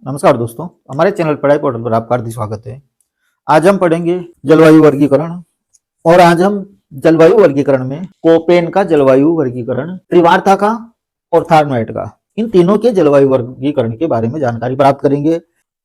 नमस्कार दोस्तों, हमारे चैनल पढ़ाई पोर्टल पर आपका हार्दिक स्वागत है। आज हम पढ़ेंगे जलवायु वर्गीकरण। और आज हम जलवायु वर्गीकरण में कोपेन का जलवायु वर्गीकरण, त्रिवार्ता का और थार्मोएट का, इन तीनों के जलवायु वर्गीकरण के बारे में जानकारी प्राप्त करेंगे।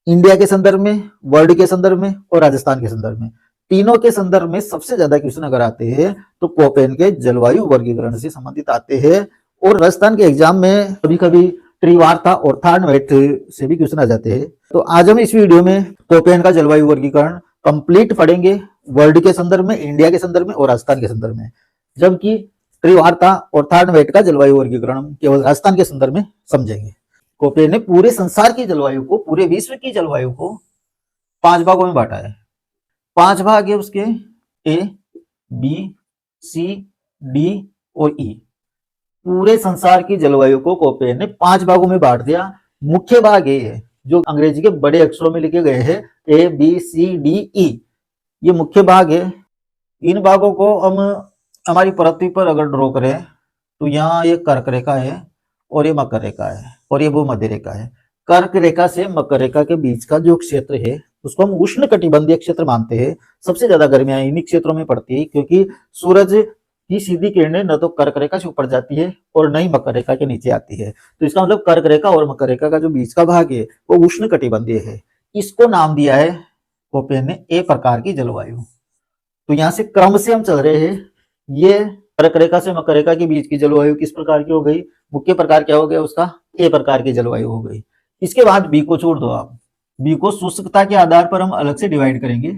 इंडिया के संदर्भ में, वर्ल्ड के संदर्भ में और राजस्थान के संदर्भ में, तीनों के संदर्भ में सबसे ज्यादा क्वेश्चन अगर आते हैं तो कोपेन के जलवायु वर्गीकरण से संबंधित आते हैं। और राजस्थान के एग्जाम में कभी कभी त्रिवार्ता और थार्मोएट से भी क्वेश्चन आ जाते हैं। तो आज हम इस वीडियो में कोपेन का जलवायु वर्गीकरण कंप्लीट पढ़ेंगे, वर्ल्ड के संदर्भ में, इंडिया के संदर्भ में और राजस्थान के संदर्भ में। जबकि त्रिवार्ता और थार्मोएट का जलवायु वर्गीकरण केवल राजस्थान के संदर्भ में समझेंगे। कोपेन ने पूरे संसार की जलवायु को, पूरे विश्व की जलवायु को 5 भागों में बांटा है। 5 भाग है उसके, ए, बी, सी, डी और ई। पूरे संसार की जलवायु को कोपेन ने 5 भागों में बांट दिया। मुख्य भाग ये है जो अंग्रेजी के बड़े अक्षरों में लिखे गए हैं, ए बी सी डी ई, ये मुख्य भाग है। इन भागों को हम हमारी पृथ्वी पर अगर ड्रॉ करें तो यहाँ ये कर्क रेखा है और ये मकर रेखा है और ये भूमध्य रेखा है। कर्क रेखा से मकर रेखा के बीच का जो क्षेत्र है उसको हम उष्ण कटिबंधीय क्षेत्र मानते हैं। सबसे ज्यादा गर्मियां इन्हीं क्षेत्रों में पड़ती है, क्योंकि सूरज की सीधी किरणें न तो कर्क रेखा से ऊपर जाती है और न ही मकर रेखा के नीचे आती है। तो इसका मतलब कर्क रेखा और मकर रेखा का जो बीच का भाग है वो उष्ण कटिबंधीय है। इसको नाम दिया है कोपेन ने ए प्रकार की जलवायु। तो यहाँ से क्रम से हम चल रहे हैं। ये कर्क रेखा से मकर रेखा के बीच की जलवायु किस प्रकार की हो गई, मुख्य प्रकार क्या हो गया उसका, ए प्रकार की जलवायु हो गई। इसके बाद बी को छोड़ दो आप, बी को शुष्कता के आधार पर हम अलग से डिवाइड करेंगे।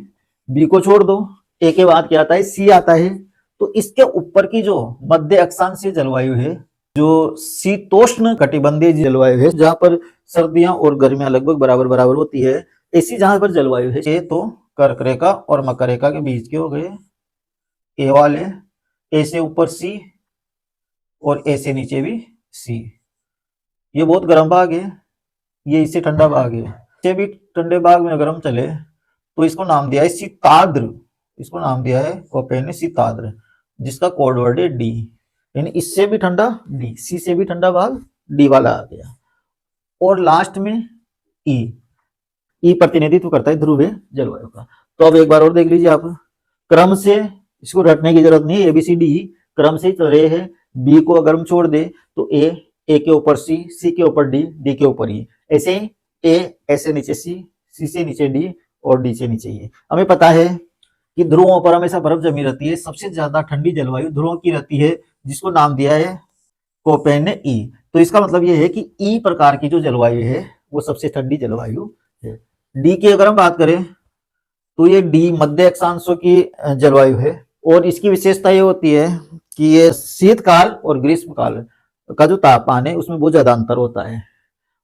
बी को छोड़ दो, ए के बाद क्या आता है, सी आता है। तो इसके ऊपर की जो मध्य अक्षांशीय जलवायु है, जो शीतोष्ण कटिबंधीय जलवायु है, जहां पर सर्दियां और गर्मियां लगभग बराबर बराबर होती है, ऐसी जहां पर जलवायु है, ये तो कर्क रेखा और मकर रेखा के बीच के हो गए ए वाले, ए से ऊपर सी और ए से नीचे भी सी। ये बहुत गर्म भाग है, ये इससे ठंडा भाग है। इससे भी ठंडे भाग में अगर हम चले तो इसको नाम दिया है शीताद्र। इसको नाम दिया है कोपेन ने शीताद्र, जिसका कोड वर्ड है डी। यानी इससे भी ठंडा डी, सी से भी ठंडा भाग डी वाला आ गया। और लास्ट में ई, ई प्रतिनिधित्व करता है ध्रुवीय जलवायु का। तो अब एक बार और देख लीजिए आप, क्रम से इसको रटने की जरूरत नहीं है, एबीसीडी क्रम से चल रहे हैं। बी को अगर हम छोड़ दे तो ए, ए के ऊपर सी, सी के ऊपर डी, डी के ऊपर ई, ऐसे ए, ऐसे नीचे सी से नीचे डी और डी से नीचे ई। हमें पता है कि ध्रुवों पर हमेशा बर्फ जमी रहती है। सबसे ज्यादा ठंडी जलवायु ध्रुवों की रहती है, जिसको नाम दिया है कोपेन ने ई। तो इसका मतलब यह है कि ई प्रकार की जो जलवायु है वो सबसे ठंडी जलवायु है। डी की अगर हम बात करें तो ये डी मध्य अक्षांशों की जलवायु है। और इसकी विशेषता ये होती है कि ये शीतकाल और ग्रीष्मकाल का जो तापमान है उसमें बहुत ज्यादा अंतर होता है।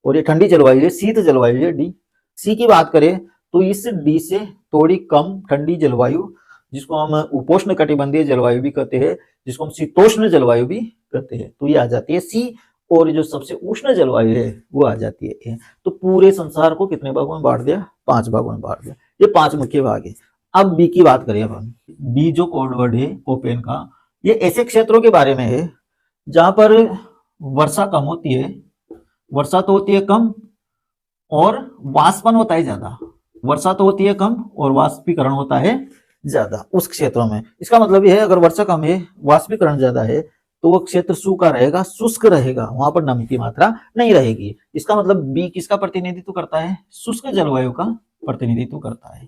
और ये ठंडी जलवायु है, शीत जलवायु है डी। सी की बात करें तो इस डी से थोड़ी कम ठंडी जलवायु, जिसको हम उपोष्ण कटिबंधीय जलवायु भी कहते हैं, जिसको हम शीतोष्ण जलवायु भी कहते हैं, तो ये आ जाती है सी। और जो सबसे उष्ण जलवायु है वो आ जाती है ए। तो पूरे संसार को कितने भागों में बांट दिया, 5 भागों में बांट दिया। ये 5 मुख्य भाग है। अब बी की बात करें, अब हम बी जो कोड वर्ड है कोपेन का, ये ऐसे क्षेत्रों के बारे में है जहां पर वर्षा कम होती है, वर्षा तो होती है कम और वाष्पन होता है ज्यादा। वर्षा तो होती है कम और वाष्पीकरण होता है ज्यादा उस क्षेत्रों में। इसका मतलब यह है अगर वर्षा कम है, वाष्पीकरण ज्यादा है, तो वो क्षेत्र सूखा रहेगा, शुष्क रहेगा, वहां पर नमी की मात्रा नहीं रहेगी। इसका मतलब बी किसका प्रतिनिधित्व करता है, शुष्क जलवायु का प्रतिनिधित्व करता है।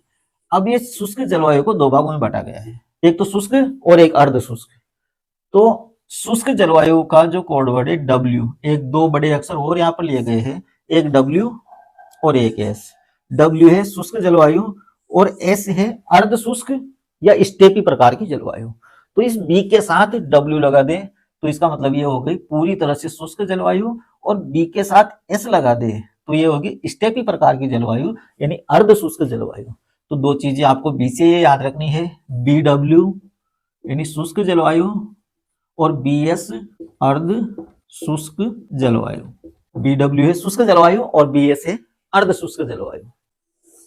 अब ये शुष्क जलवायु को 2 भागों में बांटा गया है, एक तो शुष्क और एक अर्ध शुष्क। तो शुष्क जलवायु का जो कोड वर्ड है डब्ल्यू, एक 2 बड़े अक्षर और यहाँ पर लिए गए हैं, एक डब्ल्यू और एक एस। डब्ल्यू है शुष्क जलवायु और एस है अर्ध शुष्क या स्टेपी प्रकार की जलवायु। तो इस बी के साथ डब्ल्यू लगा दे तो इसका मतलब ये हो गई पूरी तरह से शुष्क जलवायु, और बी के साथ एस लगा दे तो ये होगी स्टेपी प्रकार की जलवायु, यानी अर्ध शुष्क जलवायु। तो 2 चीजें आपको बी से ये याद रखनी है, बी डब्ल्यू यानी शुष्क जलवायु और बी एस अर्ध शुष्क जलवायु। बी डब्ल्यू है शुष्क जलवायु और बी एस है अर्ध शुष्क जलवायु।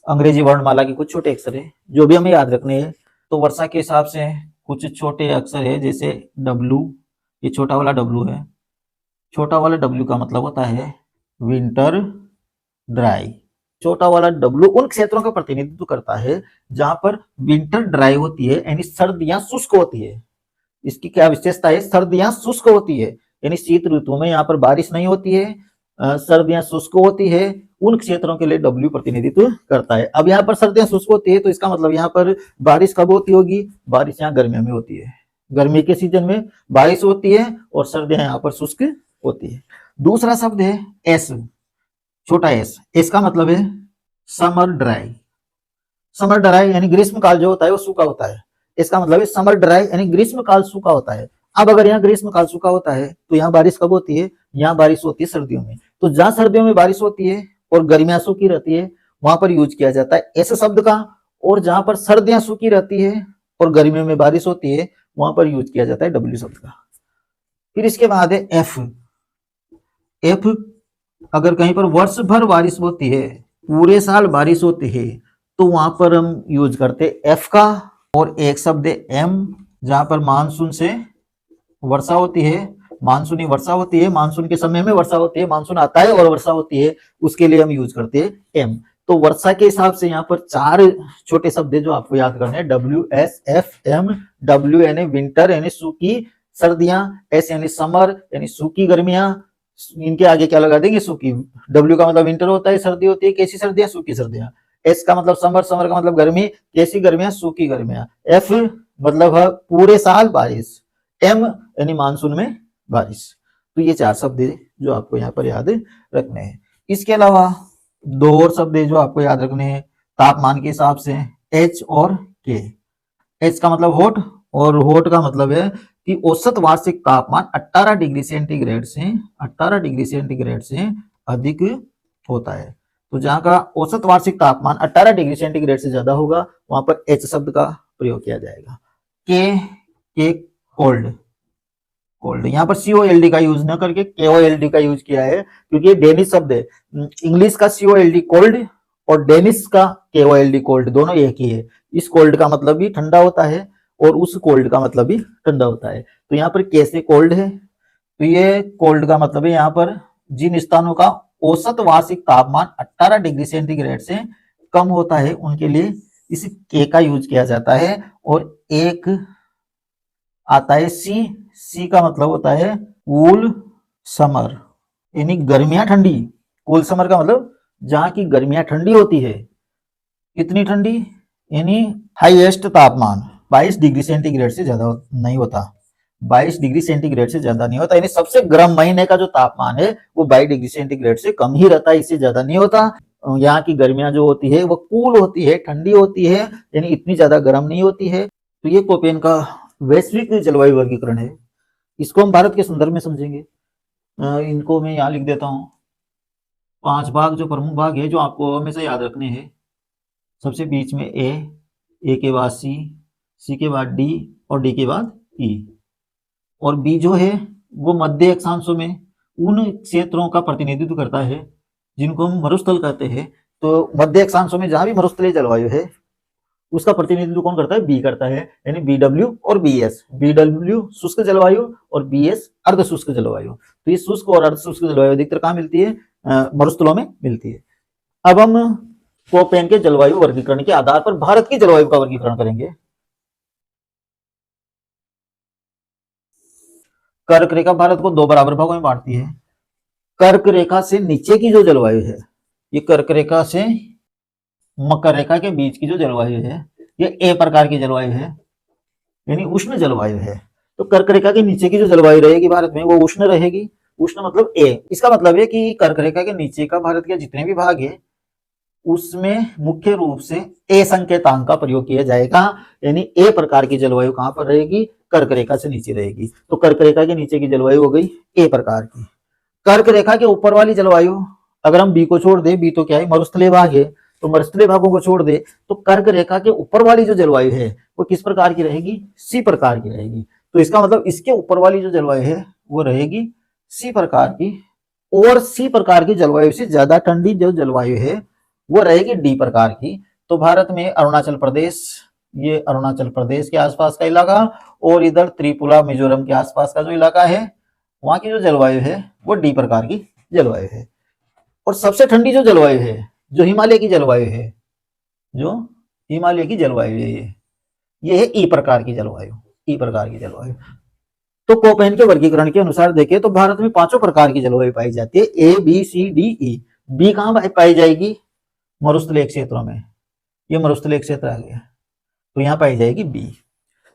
अंग्रेजी वर्णमाला के कुछ छोटे अक्षर है जो भी हमें याद रखने हैं। तो वर्षा के हिसाब से कुछ छोटे अक्षर है, जैसे डब्लू, ये छोटा वाला डब्लू है। छोटा वाला डब्लू का मतलब होता है विंटर ड्राई, छोटा वाला डब्ल्यू उन क्षेत्रों का प्रतिनिधित्व करता है जहां पर विंटर ड्राई होती है, यानी सर्दियां शुष्क होती है। इसकी क्या विशेषता है? सर्दियां शुष्क होती है, यानी शीत ऋतु में यहाँ पर बारिश नहीं होती है, सर्दियां शुष्क होती है। उन क्षेत्रों के लिए डब्ल्यू प्रतिनिधित्व करता है। अब यहाँ पर सर्दियां शुष्क होती है तो इसका मतलब यहाँ पर बारिश कब होती होगी? बारिश यहाँ गर्मियों में होती है, गर्मी के सीजन में बारिश होती है और सर्दियां यहाँ पर शुष्क होती है। दूसरा शब्द है एस, छोटा एस। इसका मतलब है समर ड्राई। समर ड्राई यानी ग्रीष्म काल जो होता है वो सूखा होता है। इसका मतलब है समर ड्राई यानी ग्रीष्म काल सूखा होता है। अब अगर यहाँ ग्रीष्म काल सूखा होता है तो यहाँ बारिश कब होती है? यहाँ बारिश होती है सर्दियों में। तो जहां सर्दियों में बारिश होती है और गर्मियां सूखी रहती है वहां पर यूज किया जाता है ऐसे शब्द का, और जहां पर सर्दियां सूखी रहती है और गर्मियों में बारिश होती है वहां पर यूज किया जाता है डब्ल्यू शब्द का। फिर इसके बाद है एफ। एफ अगर कहीं पर वर्ष भर बारिश होती है, पूरे साल बारिश होती है, तो वहां पर हम यूज करते एफ का। और एक शब्द है एम, जहां पर मानसून से वर्षा होती है, मानसूनी वर्षा होती है, मानसून के समय में वर्षा होती है, मानसून आता है और वर्षा होती है, उसके लिए हम यूज करते हैं एम। तो वर्षा के हिसाब से यहाँ पर 4 छोटे शब्द है जो आपको याद करने हैं, W S F M. W यानी विंटर यानी सूखी सर्दियां, एस यानी समर यानी सूखी गर्मियां, इनके आगे क्या लगा देंगे? सूखी। डब्ल्यू का मतलब विंटर होता है, सर्दी होती है, कैसी सर्दियां? सूखी सर्दियां। एस का मतलब समर, समर का मतलब गर्मी, कैसी गर्मियां? सूखी गर्मियां। एफ मतलब है पूरे साल बारिश, एम यानी मानसून में बारिश। तो ये 4 शब्द है जो आपको यहाँ पर याद रखने हैं। इसके अलावा 2 और शब्द है जो आपको याद रखने हैं तापमान के हिसाब से, एच और के। एच का मतलब हॉट और हॉट का मतलब है कि औसत वार्षिक तापमान 18 डिग्री सेंटीग्रेड से 18 डिग्री सेंटीग्रेड से अधिक होता है। तो जहां का औसत वार्षिक तापमान 18 डिग्री सेंटीग्रेड से ज्यादा होगा वहां पर एच शब्द का प्रयोग किया जाएगा। के कोल्ड, कोल्ड यहाँ पर COLD का यूज न करके KOLD का यूज किया है क्योंकि ये डेनिश शब्द है। इंग्लिश का COLD कोल्ड और डेनिश का KOLD कोल्ड, दोनों एक ही है। इस कोल्ड का मतलब भी ठंडा होता है और उस कोल्ड का मतलब भी ठंडा होता है। तो यहाँ पर कैसे कोल्ड है, तो ये कोल्ड का मतलब है यहाँ पर जिन स्थानों का औसत वार्षिक तापमान 18 डिग्री सेंटीग्रेड से कम होता है उनके लिए इस के का यूज किया जाता है। और एक आता है सी का मतलब होता है कूल समर यानी गर्मियां ठंडी। कूल समर का मतलब जहां की गर्मियां ठंडी होती है। कितनी ठंडी? यानी हाईएस्ट तापमान 22 डिग्री सेंटीग्रेड से ज्यादा नहीं होता, 22 डिग्री सेंटीग्रेड से ज्यादा नहीं होता, यानी सबसे गर्म महीने का जो तापमान है वो 22 डिग्री सेंटीग्रेड से कम ही रहता है, इससे ज्यादा नहीं होता। यहाँ की गर्मियां जो होती है वो कूल होती है, ठंडी होती है, यानी इतनी ज्यादा गर्म नहीं होती है। तो ये कोपेन का वैश्विक जलवायु वर्गीकरण है। इसको हम भारत के संदर्भ में समझेंगे। इनको मैं यहाँ लिख देता हूँ 5 भाग, जो प्रमुख भाग है जो आपको हमेशा याद रखने हैं। सबसे बीच में ए के बाद सी के बाद डी और डी के बाद ई। और बी जो है वो मध्य अक्षांशों में उन क्षेत्रों का प्रतिनिधित्व करता है जिनको हम मरुस्थल कहते हैं। तो मध्य अक्षांशों में जहां भी मरुस्थलीय जलवायु है उसका प्रतिनिधित्व कौन करता है? बी करता है, यानी BW और BS। BW शुष्क जलवायु और BS अर्ध शुष्क जलवायु। तो ये शुष्क और अर्ध शुष्क जलवायु अधिकतर कहाँ मिलती है? मरुस्थलों में मिलती है। अब हम कोपेन के जलवायु वर्गीकरण के आधार पर भारत की जलवायु का वर्गीकरण करेंगे। कर्क रेखा भारत को 2 बराबर भागों में बांटती है। कर्क रेखा से नीचे की जो जलवायु है, ये कर्क रेखा से मकर रेखा के बीच की जो जलवायु है ये ए प्रकार की जलवायु है, यानी उष्ण जलवायु है। तो कर्क रेखा के नीचे की जो जलवायु रहेगी भारत में वो उष्ण रहेगी। उष्ण मतलब ए। इसका मतलब है कि कर्क रेखा के नीचे का भारत के जितने भी भाग है उसमें मुख्य रूप से ए संकेतांक का प्रयोग किया जाएगा, यानी ए प्रकार की जलवायु कहां पर रहेगी? कर्क रेखा से नीचे रहेगी। तो कर्क रेखा के नीचे की जलवायु हो गई ए प्रकार की। कर्क रेखा के ऊपर वाली जलवायु, अगर हम बी को छोड़ दे, बी तो क्या है? मरुस्थलीय भाग है, तो मरुस्थलीय भागों को छोड़ दे तो कर्क रेखा के ऊपर वाली जो जलवायु है वो किस प्रकार की रहेगी? सी प्रकार की रहेगी। तो इसका मतलब इसके ऊपर वाली जो जलवायु है वो रहेगी सी प्रकार की। और सी प्रकार की जलवायु से ज्यादा ठंडी जो जलवायु है वो रहेगी डी प्रकार की। तो भारत में अरुणाचल प्रदेश, ये अरुणाचल प्रदेश के आसपास का इलाका, और इधर त्रिपुरा मिजोरम के आसपास का जो इलाका है वहां की जो जलवायु है वो डी प्रकार की जलवायु है। और सबसे ठंडी जो जलवायु है जो हिमालय की जलवायु है, जो हिमालय की जलवायु है, ये है ई प्रकार की जलवायु, ई प्रकार की जलवायु। तो कोपेन के वर्गीकरण के अनुसार देखें तो भारत में 5 प्रकार की जलवायु पाई जाती है, A B C D E. B कहाँ पाई जाएगी? मरुस्थलीय क्षेत्रों में, ये मरुस्थलीय क्षेत्र आ गया, तो यहाँ पाई जाएगी बी।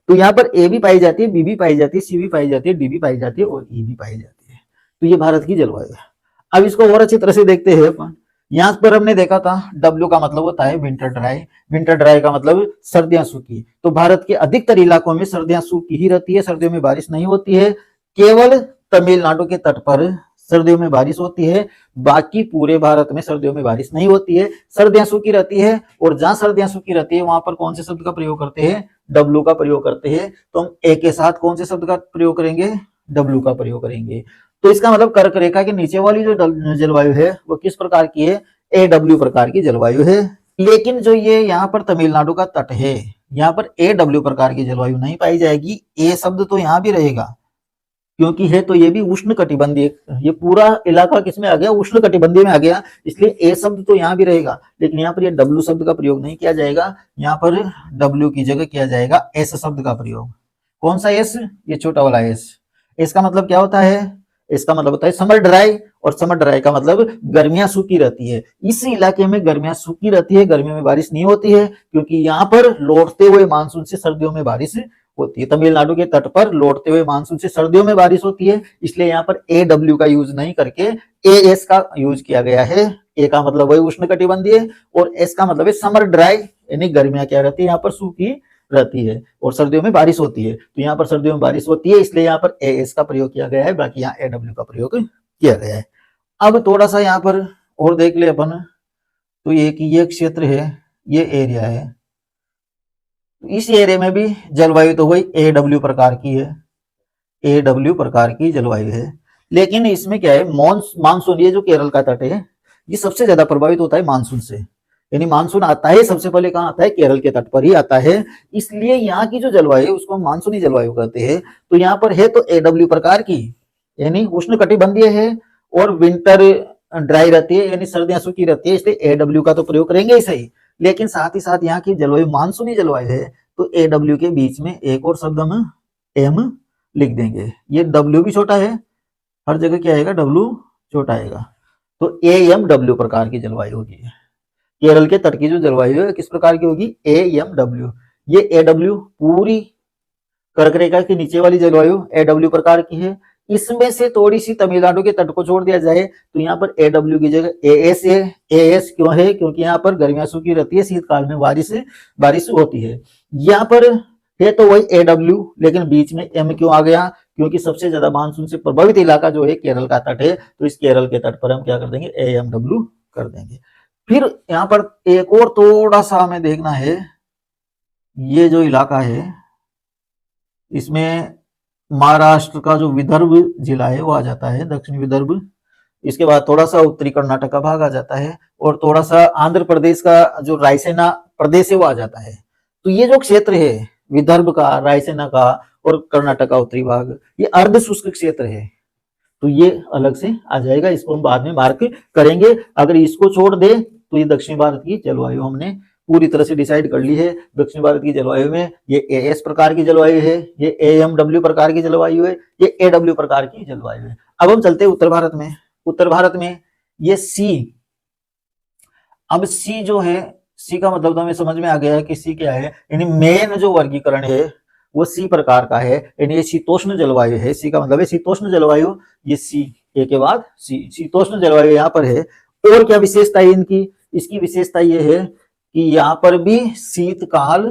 तो यहाँ पर ए भी पाई जाती है, बी भी पाई जाती है, सी भी पाई जाती है, डी भी पाई जाती है और ई भी पाई जाती है। तो ये भारत की जलवायु है। अब इसको और अच्छी तरह से देखते हैं अपन। यहाँ पर हमने देखा था डब्ल्यू का मतलब होता है विंटर ड्राई, विंटर ड्राई का मतलब सर्दियां सूखी। तो भारत के अधिकतर इलाकों में सर्दियां सूखी ही रहती है, सर्दियों में बारिश नहीं होती है। केवल तमिलनाडु के तट पर सर्दियों में बारिश होती है, बाकी पूरे भारत में सर्दियों में बारिश नहीं होती है, सर्दियां सूखी रहती है। और जहां सर्दियां सूखी रहती है वहां पर कौन से शब्द का प्रयोग करते हैं? डब्ल्यू का प्रयोग करते हैं। तो हम ए के साथ कौन से शब्द का प्रयोग करेंगे? डब्ल्यू का प्रयोग करेंगे। तो इसका मतलब कर्क रेखा के नीचे वाली जो जलवायु है वो किस प्रकार की है? AW प्रकार की जलवायु है। लेकिन जो ये यहाँ पर तमिलनाडु का तट है, यहाँ पर AW प्रकार की जलवायु नहीं पाई जाएगी। ए शब्द तो यहाँ भी रहेगा, क्योंकि है तो ये भी उष्ण कटिबंधीय, ये पूरा इलाका किसमें आ गया? उष्ण कटिबंधीय में आ गया, इसलिए ए शब्द तो यहाँ भी रहेगा। लेकिन यहाँ पर ये डब्ल्यू शब्द का प्रयोग नहीं किया जाएगा, यहाँ पर डब्ल्यू की जगह किया जाएगा एस शब्द का प्रयोग। कौन सा एस? ये छोटा वाला एस। इसका मतलब क्या होता है? इसका मतलब होता है समर ड्राई, और समर ड्राई का मतलब गर्मियां सूखी रहती है। इस इलाके में गर्मियां सूखी रहती है, गर्मियों में बारिश नहीं होती है, क्योंकि यहाँ पर लौटते हुए मानसून से सर्दियों में बारिश होती है। तमिलनाडु के तट पर लौटते हुए मानसून से सर्दियों में बारिश होती है, इसलिए यहाँ पर AW का यूज नहीं करके AS का यूज किया गया है। ए का मतलब वही उष्ण कटिबंधीय और एस का मतलब है समर ड्राई, यानी गर्मियां क्या रहती है? यहाँ पर सूखी रहती है और सर्दियों में बारिश होती है। तो यहाँ पर सर्दियों में बारिश होती है, इसलिए यहाँ पर AS का प्रयोग किया गया है, बाकी यहाँ AW का प्रयोग किया गया है। अब थोड़ा सा यहाँ पर और देख ले अपन, तो ये क्षेत्र है, ये एरिया है। इस एरिया में भी जलवायु तो वही AW प्रकार की है, AW प्रकार की जलवायु है। लेकिन इसमें क्या है? मानसून, ये जो केरल का तट है, ये सबसे ज्यादा प्रभावित होता है मानसून से। यानी मानसून आता है सबसे पहले कहाँ आता है? केरल के तट पर ही आता है, इसलिए यहाँ की जो जलवायु है उसको हम मानसूनी जलवायु कहते हैं। तो यहाँ पर है तो AW प्रकार की, यानी उष्ण कटिबंधीय है और विंटर ड्राई रहती है, यानी सर्दियां सूखी रहती है, इसलिए AW का तो प्रयोग करेंगे ही सही। लेकिन साथ ही साथ यहाँ की जलवायु मानसूनी जलवायु है, तो AW के बीच में एक और शब्द हम M लिख देंगे। ये W भी छोटा है, हर जगह क्या आएगा? W छोटा आएगा, तो AMW प्रकार की जलवायु होगी। केरल के तट की जो जलवायु है किस प्रकार की होगी? AMW। ये AW पूरी कर्क रेखा के नीचे वाली जलवायु AW प्रकार की है। इसमें से थोड़ी सी तमिलनाडु के तट को छोड़ दिया जाए तो यहाँ पर AW की जगह AS है। AS क्यों है? क्योंकि यहाँ पर गर्मियां सूखी रहती है, शीतकाल में बारिश होती है। यहाँ पर है तो वही AW, लेकिन बीच में M क्यों आ गया? क्योंकि सबसे ज्यादा मानसून से प्रभावित इलाका जो है केरल का तट है, तो इस केरल के तट पर हम क्या कर देंगे? AMW कर देंगे। फिर यहाँ पर एक और थोड़ा सा हमें देखना है, ये जो इलाका है इसमें महाराष्ट्र का जो विदर्भ जिला है वो आ जाता है, दक्षिण विदर्भ। इसके बाद थोड़ा सा उत्तरी कर्नाटक का भाग आ जाता है और थोड़ा सा आंध्र प्रदेश का जो रायसेना प्रदेश है वो आ जाता है। तो ये जो क्षेत्र है विदर्भ का, रायसेना का और कर्नाटक का उत्तरी भाग, ये अर्ध शुष्क क्षेत्र है, तो ये अलग से आ जाएगा। इसको हम बाद में मार्क करेंगे। अगर इसको छोड़ दे तो ये दक्षिण भारत की जलवायु हमने पूरी तरह से डिसाइड कर ली है। दक्षिण भारत की जलवायु में ये AS प्रकार की जलवायु है, ये AMW प्रकार की जलवायु है, ये AW प्रकार की जलवायु है। अब हम चलते हैं उत्तर भारत में। उत्तर भारत में ये C, अब C जो है, C का मतलब तो हमें समझ में आ गया है कि C क्या है, यानी मेन जो वर्गीकरण है वो C प्रकार का है, यानी ये शीतोष्ण जलवायु है। C का मतलब है शीतोष्ण जलवायु, ये C, A के बाद C, शीतोष्ण जलवायु यहाँ पर है। और क्या विशेषता है इनकी? इसकी विशेषता ये है कि यहाँ पर भी शीतकाल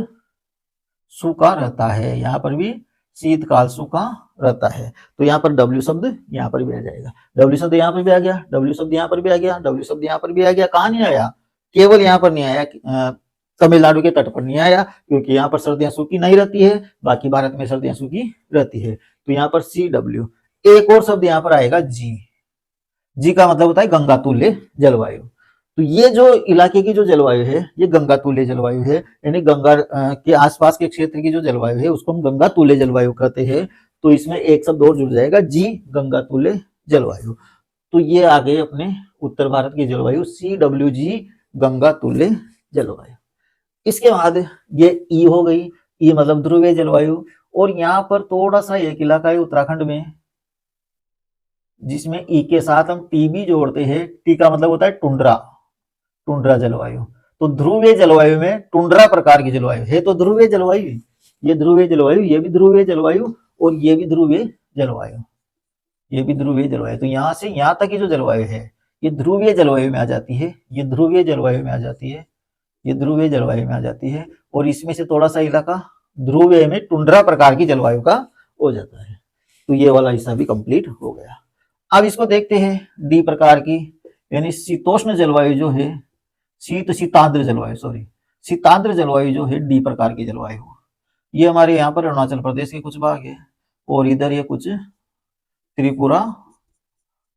सूखा रहता है, यहाँ पर भी शीतकाल सूखा रहता है। तो यहाँ पर W शब्द यहाँ पर भी आ जाएगा, W शब्द यहाँ पर भी आ गया, W शब्द यहाँ पर भी आ गया, W शब्द यहाँ पर भी आ गया। कहाँ नहीं आया? केवल यहाँ पर नहीं आया, तमिलनाडु के तट पर नहीं आया, क्योंकि यहाँ पर सर्दियां सूखी नहीं रहती है, बाकी भारत में सर्दियां सूखी रहती है। तो यहाँ पर CW। एक और शब्द यहाँ पर आएगा G, G का मतलब होता है गंगा तुल्य जलवायु। तो ये जो इलाके की जो जलवायु है ये गंगा तुल्य जलवायु है, यानी गंगा के आसपास के क्षेत्र की जो जलवायु है उसको हम गंगा तुल्य जलवायु कहते हैं। तो इसमें एक शब्द और जुड़ जाएगा G, गंगा तुल्य जलवायु। तो ये आ गए अपने उत्तर भारत की जलवायु CWG गंगा तुल्य जलवायु। इसके बाद ये ई हो गई, ई मतलब ध्रुवीय जलवायु। और यहाँ पर थोड़ा सा एक इलाका है उत्तराखंड में जिसमें ई के साथ हम टी भी जोड़ते हैं। टी का मतलब होता है टुंड्रा, टुंड्रा जलवायु। तो ध्रुवीय जलवायु में टुंड्रा प्रकार की जलवायु है, तो ध्रुवीय जलवायु, ये ध्रुवीय जलवायु, ये भी ध्रुवीय जलवायु और ये भी ध्रुवीय जलवायु, ये भी ध्रुवीय जलवायु। तो यहाँ से यहाँ तक की जो जलवायु है ये ध्रुवीय जलवायु में आ जाती है, ये ध्रुवीय जलवायु में आ जाती है, ये ध्रुवीय जलवायु में आ जाती है। और इसमें से थोड़ा सा इलाका ध्रुवीय में टुंड्रा प्रकार की जलवायु का हो जाता है। तो ये वाला हिस्सा भी कंप्लीट हो गया। अब इसको देखते हैं डी प्रकार की, यानी शीतोष्ण जलवायु जो है, शीताद्र जलवायु, सॉरी शीताद्र जलवायु जो है डी प्रकार की जलवायु। ये हमारे यहाँ पर अरुणाचल प्रदेश के कुछ भाग है और इधर ये कुछ त्रिपुरा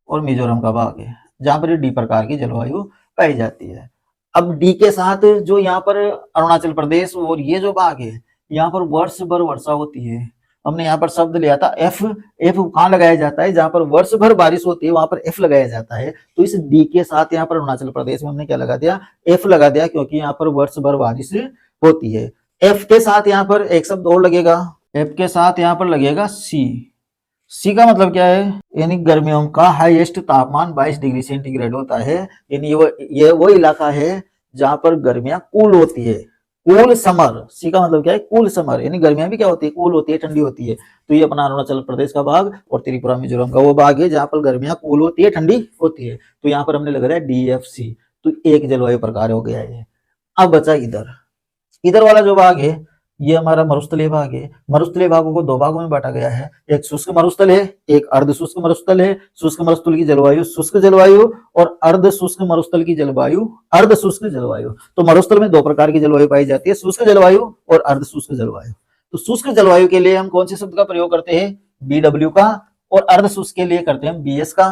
और मिजोरम का भाग है जहां पर डी प्रकार की जलवायु पाई जाती है। अब डी के साथ जो यहाँ पर अरुणाचल प्रदेश और ये जो भाग है यहाँ पर वर्ष भर वर्षा होती है। हमने यहाँ पर शब्द लिया था एफ, एफ कहाँ लगाया जाता है, जहां पर वर्ष भर बारिश होती है वहां पर एफ लगाया जाता है। तो इस डी के साथ यहाँ पर अरुणाचल प्रदेश में हमने क्या लगा दिया, एफ लगा दिया, क्योंकि यहाँ पर वर्ष भर बारिश होती है। एफ के साथ यहाँ पर एक शब्द और लगेगा, एफ के साथ यहाँ पर लगेगा सी। सी का मतलब क्या है, यानी गर्मियों का हाईएस्ट तापमान 22 डिग्री सेंटीग्रेड होता है। यानी ये वो इलाका है जहां पर गर्मियां कूल होती है, कूल समर। सी का मतलब क्या है, कूल समर, यानी गर्मियां भी क्या होती है, कूल होती है, ठंडी होती है। तो ये अपना अरुणाचल प्रदेश का भाग और त्रिपुरा मिजोरम का वो भाग है जहां पर गर्मियां कूल होती है, ठंडी होती है। तो यहाँ पर हमने लगा दिया DFC। तो एक जलवायु प्रकार हो गया है। अब बचा इधर वाला जो भाग है ये हमारा मरुस्थलीय भाग है। मरुस्थलीय भागों को दो भागों में बांटा गया है, एक शुष्क मरुस्थल है, एक अर्ध शुष्क मरुस्थल है। शुष्क मरुस्थल की जलवायु शुष्क जलवायु और अर्ध शुष्क मरुस्थल की जलवायु अर्ध शुष्क जलवायु। तो मरुस्थल में दो प्रकार की जलवायु पाई जाती है, शुष्क जलवायु और अर्ध शुष्क जलवायु। तो शुष्क जलवायु के लिए हम कौन से शब्द का प्रयोग करते हैं, BW का, और अर्ध शुष्क के लिए करते हैं BS का।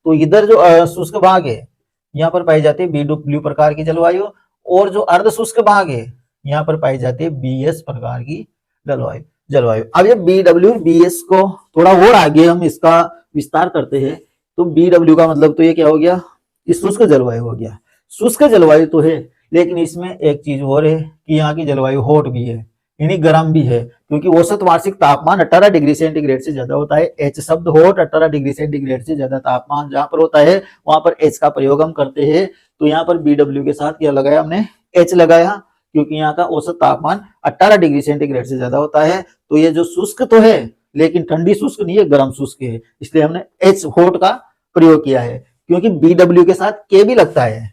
तो इधर जो शुष्क भाग है यहाँ पर पाई जाती है BW प्रकार की जलवायु, और जो अर्ध शुष्क भाग है यहाँ पर पाई जाती है BS प्रकार की जलवायु। अब ये BW BS को थोड़ा और आगे हम इसका विस्तार करते हैं। तो BW का मतलब तो ये क्या हो गया, ये शुष्क जलवायु हो गया। शुष्क जलवायु तो है, लेकिन इसमें एक चीज और है कि यहाँ की जलवायु हॉट भी है, यानी गर्म भी है, क्योंकि औसत वार्षिक तापमान 18 डिग्री सेंटीग्रेड से ज्यादा होता है। H शब्द हॉट, 18 डिग्री सेंटीग्रेड से ज्यादा तापमान जहां पर होता है वहां पर H का प्रयोग हम करते हैं। तो यहाँ पर BW के साथ क्या लगाया हमने, H लगाया, क्योंकि यहाँ का औसत तापमान 18 डिग्री सेंटीग्रेड से ज्यादा होता है। तो ये जो शुष्क तो है लेकिन ठंडी शुष्क नहीं है, गर्म शुष्क है, इसलिए हमने H हॉट का प्रयोग किया है। क्योंकि BW के साथ K भी लगता है,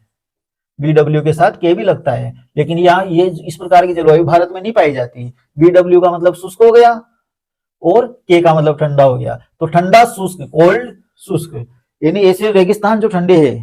BW के साथ K भी लगता है, लेकिन यहाँ ये इस प्रकार की जलवायु भारत में नहीं पाई जाती। BW का मतलब शुष्क हो गया और K का मतलब ठंडा हो गया। तो ठंडा शुष्क, कोल्ड शुष्क, यानी ऐसे रेगिस्तान जो ठंडे है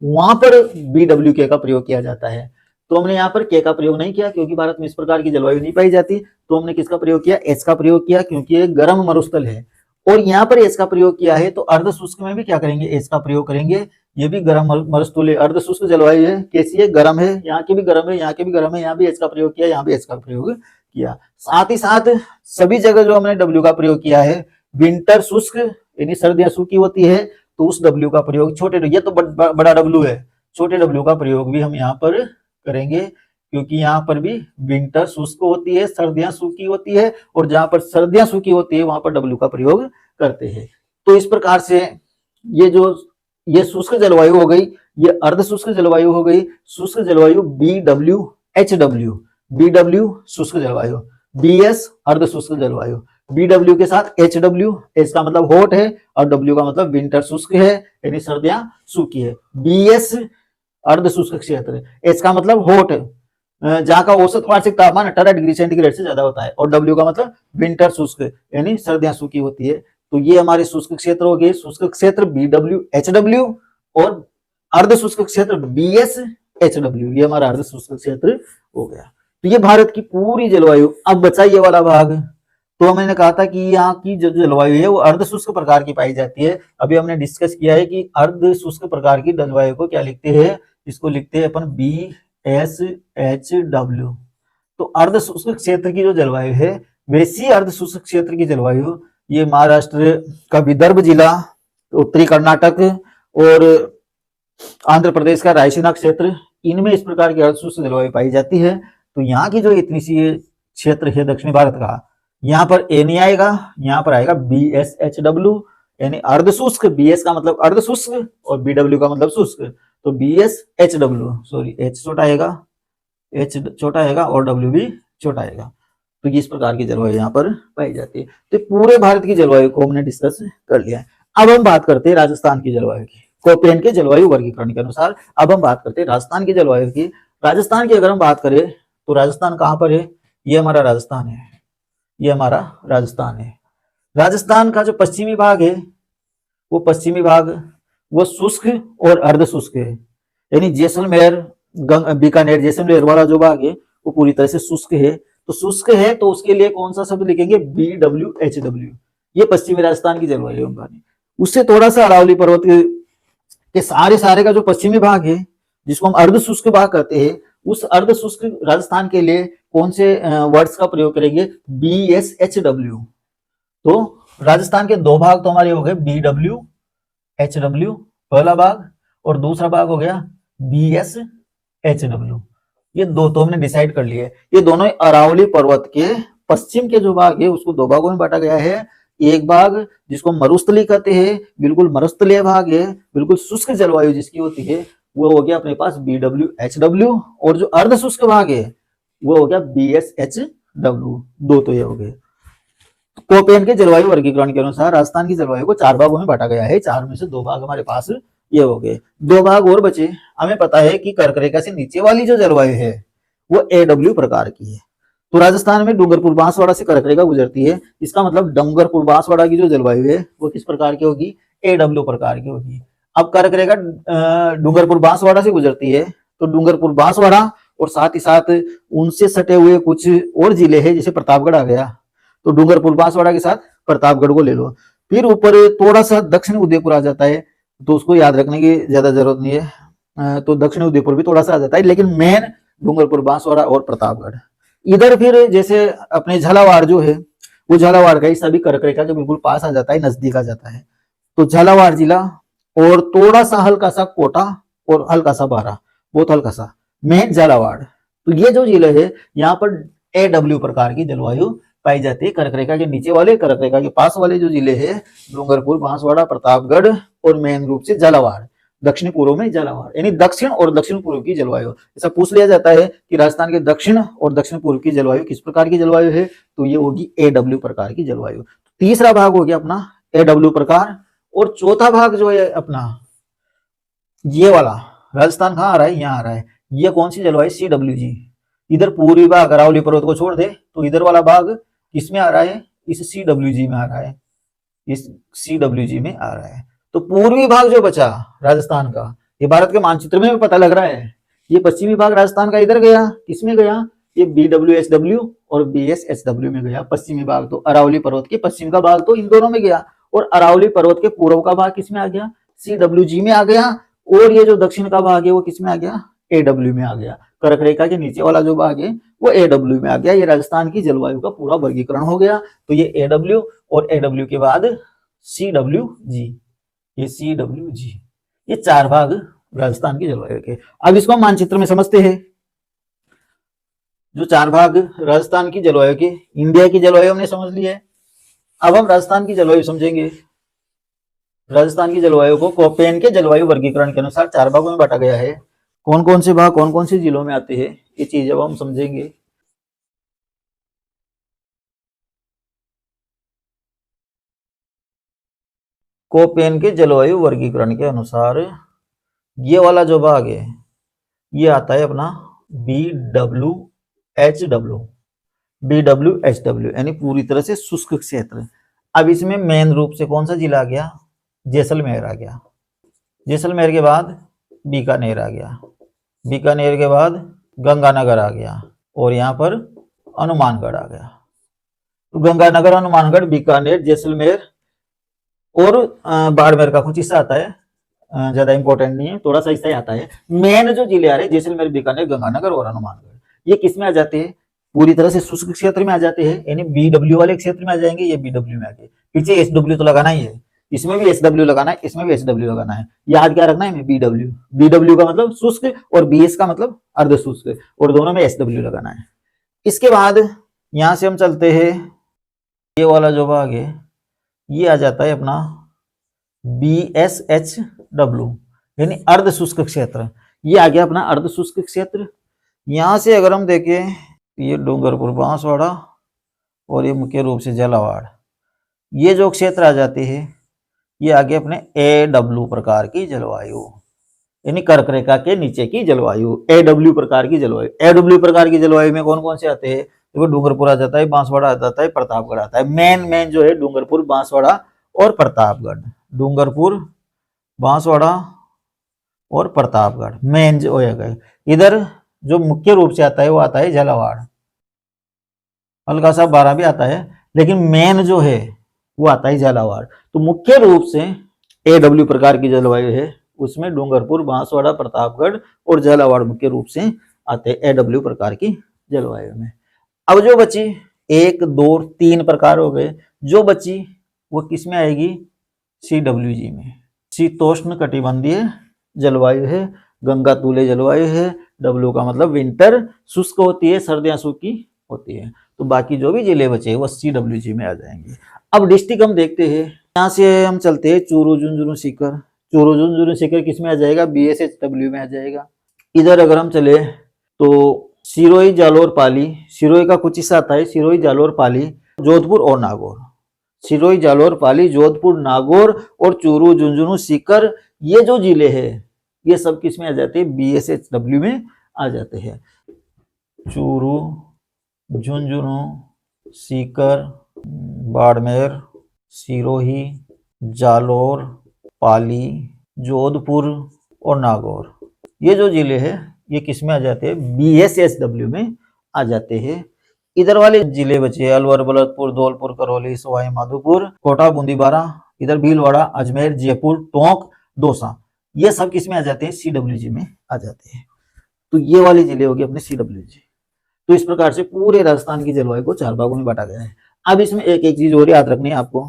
वहां पर BWK का प्रयोग किया जाता है। तो हमने यहाँ पर K का प्रयोग नहीं किया क्योंकि भारत में इस प्रकार की जलवायु नहीं पाई जाती। तो हमने किसका प्रयोग किया, H का प्रयोग किया, क्योंकि ये गर्म मरुस्थल है। और यहाँ पर H का प्रयोग किया है, तो अर्ध शुष्क में भी क्या करेंगे, H का प्रयोग करेंगे। ये भी गर्म मरुस्थल है, अर्ध शुष्क जलवायु है। कैसी है, गर्म है, यहाँ की भी गर्म है, यहाँ की भी गर्म है, यहाँ भी H का प्रयोग किया, यहाँ भी H का प्रयोग किया। साथ ही साथ सभी जगह जो हमने W का प्रयोग किया है, विंटर शुष्क यानी सर्दियां सूखी होती है, तो उस W का प्रयोग छोटे, ये तो बड़ा W है, छोटे W का प्रयोग भी हम यहाँ पर करेंगे, क्योंकि यहाँ पर भी विंटर शुष्क होती है, सर्दियां सूखी होती है, और जहां पर सर्दियां सूखी होती है वहां पर W का प्रयोग करते हैं। तो इस प्रकार से ये शुष्क जलवायु हो गई, ये अर्ध शुष्क जलवायु हो गई। शुष्क जलवायु BWHW, BW शुष्क जलवायु, BS अर्ध शुष्क जलवायु। BW के साथ HW, H का मतलब हॉट है और W का मतलब विंटर शुष्क है, यानी सर्दियां सूखी है। BS अर्ध शुष्क क्षेत्र, H का मतलब हॉट, जहां का औसत वार्षिक तापमान 18 डिग्री सेंटीग्रेड से ज्यादा होता है, और W का मतलब विंटर शुष्क यानी सर्दियां सूखी होती है। तो ये हमारे शुष्क क्षेत्र हो गए। शुष्क क्षेत्र BWHW और अर्ध शुष्क क्षेत्र BSHW, ये हमारा अर्ध शुष्क क्षेत्र हो गया। तो ये भारत की पूरी जलवायु। अब बचा ये वाला भाग, तो मैंने कहा था कि यहाँ की जो जलवायु है वो अर्ध शुष्क प्रकार की पाई जाती है। अभी हमने डिस्कस किया है कि अर्ध शुष्क प्रकार की जलवायु को क्या लिखते हैं, इसको लिखते हैं अपन BSHW। तो अर्ध शुष्क क्षेत्र की जो जलवायु है, वैसी अर्ध शुष्क क्षेत्र की जलवायु ये महाराष्ट्र का विदर्भ जिला, उत्तरी कर्नाटक और आंध्र प्रदेश का रायसीना क्षेत्र, इनमें इस प्रकार की अर्धशुष्क जलवायु पाई जाती है। तो यहाँ की जो इतनी सी ये क्षेत्र है दक्षिणी भारत का, यहाँ पर ए नहीं आएगा, यहाँ पर आएगा BSHW, यानी अर्धशुष्क। BS का मतलब अर्धशुष्क और BW का मतलब शुष्क। तो BSHW, सॉरी H छोटा आएगा, H छोटा आएगा और W भी छोटा आएगा। तो इस प्रकार की जलवायु यहाँ पर पाई जाती है। तो पूरे भारत की जलवायु को हमने डिस्कस कर लिया है। अब हम बात करते हैं राजस्थान की जलवायु की। कोपेन के जलवायु वर्गीकरण के अनुसार अब हम बात करते हैं राजस्थान की जलवायु की। राजस्थान की अगर हम बात करें तो राजस्थान कहाँ पर है? ये हमारा राजस्थान है, ये हमारा राजस्थान है। राजस्थान का जो पश्चिमी भाग है वो पश्चिमी भाग वो शुष्क और अर्धशुष्क है, यानी जैसलमेर बीकानेर जैसलमेर वाला जो भाग है वो पूरी तरह से शुष्क है। तो शुष्क है तो उसके लिए कौन सा शब्द लिखेंगे? BWHW। ये पश्चिमी राजस्थान की जलवायु है। उससे थोड़ा सा अरावली पर्वत के सारे का जो पश्चिमी भाग है जिसको हम अर्धशुष्क भाग कहते हैं, उस अर्धशुष्क राजस्थान के लिए कौन से वर्ड्स का प्रयोग करेंगे? BSHW। तो राजस्थान के दो भाग तो हमारे हो गए BWHW पहला भाग, और दूसरा भाग हो गया BSHW। ये दो तो हमने डिसाइड कर लिए। ये दोनों अरावली पर्वत के पश्चिम के जो भाग है उसको दो भागों में बांटा गया है। एक भाग जिसको मरुस्थली कहते हैं, बिल्कुल मरुस्थलीय भाग है, बिल्कुल शुष्क जलवायु जिसकी होती है, वो हो गया अपने पास BWHW, और जो अर्धशुष्क भाग है वो हो गया BSHW। दो तो ये हो गए। कोपेन के जलवायु वर्गीकरण के अनुसार राजस्थान की जलवायु को चार भागों में बांटा गया है। चार में से दो भाग हमारे पास ये हो गए, दो भाग और बचे। हमें पता है कि कर्क रेखा से नीचे वाली जो जलवायु है वो AW प्रकार की है। तो राजस्थान में डूंगरपुर बांसवाड़ा से कर्क रेखा गुजरती है। इसका मतलब डूंगरपुर बांसवाड़ा की जो जलवायु है वो किस प्रकार की होगी? AW प्रकार की होगी। अब कर्क रेखा डूंगरपुर बांसवाड़ा से गुजरती है, तो डूंगरपुर बांसवाड़ा और साथ ही साथ उनसे सटे हुए कुछ और जिले हैं, जैसे प्रतापगढ़ आ गया, तो डूंगरपुर बांसवाड़ा के साथ प्रतापगढ़ को ले लो। फिर ऊपर थोड़ा सा दक्षिण उदयपुर आ जाता है, तो उसको याद रखने की ज्यादा जरूरत नहीं है। तो दक्षिण उदयपुर भी थोड़ा सा आ जाता है, लेकिन मेन डूंगरपुर बांसवाड़ा और प्रतापगढ़। इधर फिर जैसे अपने झालावाड़ जो है, वो झालावाड़ का हिस्सा भी कर्क रेखा के बिल्कुल पास आ जाता है, नजदीक आ जाता है। तो झालावाड़ जिला और थोड़ा सा हल्का सा कोटा और हल्का सा बारा, बहुत हल्का सा, मेन झालावाड़। तो ये जो जिले है यहाँ पर AW प्रकार की जलवायु पाई जाती है। कर्क रेखा के नीचे वाले, कर्क रेखा के पास वाले जो जिले हैं, डूंगरपुर बांसवाड़ा प्रतापगढ़ और मेन रूप से झालावाड़, दक्षिण पूर्व में झालावाड़, यानी दक्षिण और दक्षिण पूर्व की जलवायु। ऐसा पूछ लिया जाता है कि राजस्थान के दक्षिण और दक्षिण पूर्व की जलवायु किस प्रकार की जलवायु है, तो ये होगी AW प्रकार की जलवायु। तीसरा भाग हो गया अपना AW प्रकार, और चौथा भाग जो है अपना ये वाला, राजस्थान कहाँ आ रहा है? यहाँ आ रहा है। ये कौन सी जलवायु? CWG। इधर पूर्वी भाग अरावली पर्वत को छोड़ दे तो इधर वाला भाग किसमें आ रहा है? इस CWG में आ रहा है, इस CWG में आ रहा है। तो पूर्वी भाग जो बचा राजस्थान का, ये भारत के मानचित्र में भी पता लग रहा है। ये पश्चिमी भाग राजस्थान का इधर गया, किसमें गया? ये BWHW और BSHW में गया। पश्चिमी भाग तो अरावली पर्वत के पश्चिम का भाग तो इन दोनों में गया, और अरावली पर्वत के पूर्व का भाग किसमें आ गया? CWG में आ गया। और ये जो दक्षिण का भाग है वो किसमें आ गया? AW में आ गया। कर्क रेखा के नीचे वाला जो भाग है वो AW में आ गया। ये राजस्थान की जलवायु का पूरा वर्गीकरण हो गया। तो ये AW और AW के बाद CWG, ये CWG, ये चार भाग राजस्थान की जलवायु के। अब इसको हम मानचित्र में समझते हैं। जो चार भाग राजस्थान की जलवायु के, इंडिया की जलवायु हमने समझ ली है। अब हम राजस्थान की जलवायु समझेंगे। राजस्थान की जलवायु को कोपेन के जलवायु वर्गीकरण के अनुसार चार भागों में बांटा गया है। कौन कौन से भाग कौन कौन से जिलों में आते हैं, ये चीज अब हम समझेंगे। कोपेन के जलवायु वर्गीकरण के अनुसार ये वाला जो भाग है ये आता है अपना BWHW, यानी पूरी तरह से शुष्क क्षेत्र। अब इसमें मेन रूप से कौन सा जिला आ गया? जैसलमेर आ गया। जैसलमेर के बाद बीकानेर आ गया, बीकानेर के बाद गंगानगर आ गया, और यहाँ पर हनुमानगढ़ आ गया। तो गंगानगर, हनुमानगढ़, बीकानेर, जैसलमेर और बाड़मेर का कुछ हिस्सा आता है, ज्यादा इंपॉर्टेंट नहीं है, थोड़ा सा हिस्सा ही आता है। मेन जो जिले आ रहे हैं जैसलमेर, बीकानेर, गंगानगर और हनुमानगढ़, ये किस में आ जाते हैं? पूरी तरह से शुष्क क्षेत्र में आ जाते हैं, यानी BW वाले क्षेत्र में आ जाएंगे। ये BW में आ गए। पीछे HW तो लगाना ही है, इसमें भी SW लगाना है, इसमें भी SW लगाना है। याद क्या रखना है हमें, BW। BW का मतलब शुष्क और BS का मतलब अर्ध शुष्क, और दोनों में SW लगाना है। इसके बाद यहां से हम चलते हैं, ये वाला जो भाग है ये आ जाता है अपना BSHW, यानी अर्ध शुष्क क्षेत्र। ये आ गया अपना अर्ध शुष्क क्षेत्र। यहां से अगर हम देखें, ये डूंगरपुर बांसवाड़ा और ये मुख्य रूप से झालावाड़, ये जो क्षेत्र आ जाते हैं ये आगे अपने AW प्रकार की जलवायु, यानी कर्क रेखा के नीचे की जलवायु, AW प्रकार की जलवायु। AW प्रकार की जलवायु में कौन कौन से आते हैं, देखो डूंगरपुर आ जाता है, बांसवाड़ा आ जाता है, प्रतापगढ़ आता है। मेन जो है डूंगरपुर, बांसवाड़ा और प्रतापगढ़। डूंगरपुर, बांसवाड़ा और प्रतापगढ़ मेन जो है। इधर जो मुख्य रूप से आता है वो आता है झालावाड़, हल्का सा 12 भी आता है, लेकिन मेन जो है वो आता है झालावाड़। तो मुख्य रूप से AW प्रकार की जलवायु है, उसमें डूंगरपुर, बांसवाड़ा, प्रतापगढ़ और झालावाड़ मुख्य रूप से आते हैं AW प्रकार की जलवायु में। अब जो बची 1, 2, 3 प्रकार हो गए, जो बची वो किस में आएगी, CWG में। शीतोष्ण कटिबंधीय जलवायु है, गंगा तूले जलवायु है। W का मतलब विंटर, शुष्क होती है, सर्दियां सूखी होती है। तो बाकी जो भी जिले बचे वो CWG में आ जाएंगे। अब डिस्ट्रिक्ट हम देखते हैं, यहाँ से हम चलते हैं चूरू, झुंझुनू, सीकर। चूरू, झुंझुनू, सीकर किस में आ जाएगा, BSHW में आ जाएगा। इधर अगर हम चले तो सिरोही, जालोर, पाली, सिरोही का कुछ हिस्सा आता है, सिरोही, जालोर, पाली, जोधपुर और नागौर। सिरोही, जालोर, पाली, जोधपुर, नागौर और चूरू, झुंझुनू, सीकर, ये जो जिले हैं ये सब किस में आ जाते हैं, BSHW में आ जाते हैं। चूरू, झुंझुनू, सीकर, बाड़मेर, सिरोही, जालोर, पाली, जोधपुर और नागौर, ये जो जिले हैं ये किस में आ जाते हैं, BSHW में आ जाते हैं। इधर वाले जिले बचे अलवर, भरतपुर, धौलपुर, करौली, सवाई माधोपुर, कोटा, बूंदी, बारा, इधर भीलवाड़ा, अजमेर, जयपुर, टोंक, दौसा, ये सब किस में आ जाते हैं, CWG में आ जाते हैं। तो ये वाले जिले हो गए अपने CWG। तो इस प्रकार से पूरे राजस्थान की जलवायु को 4 भागों में बांटा गया है। अब इसमें एक एक चीज और याद रखनी है आपको,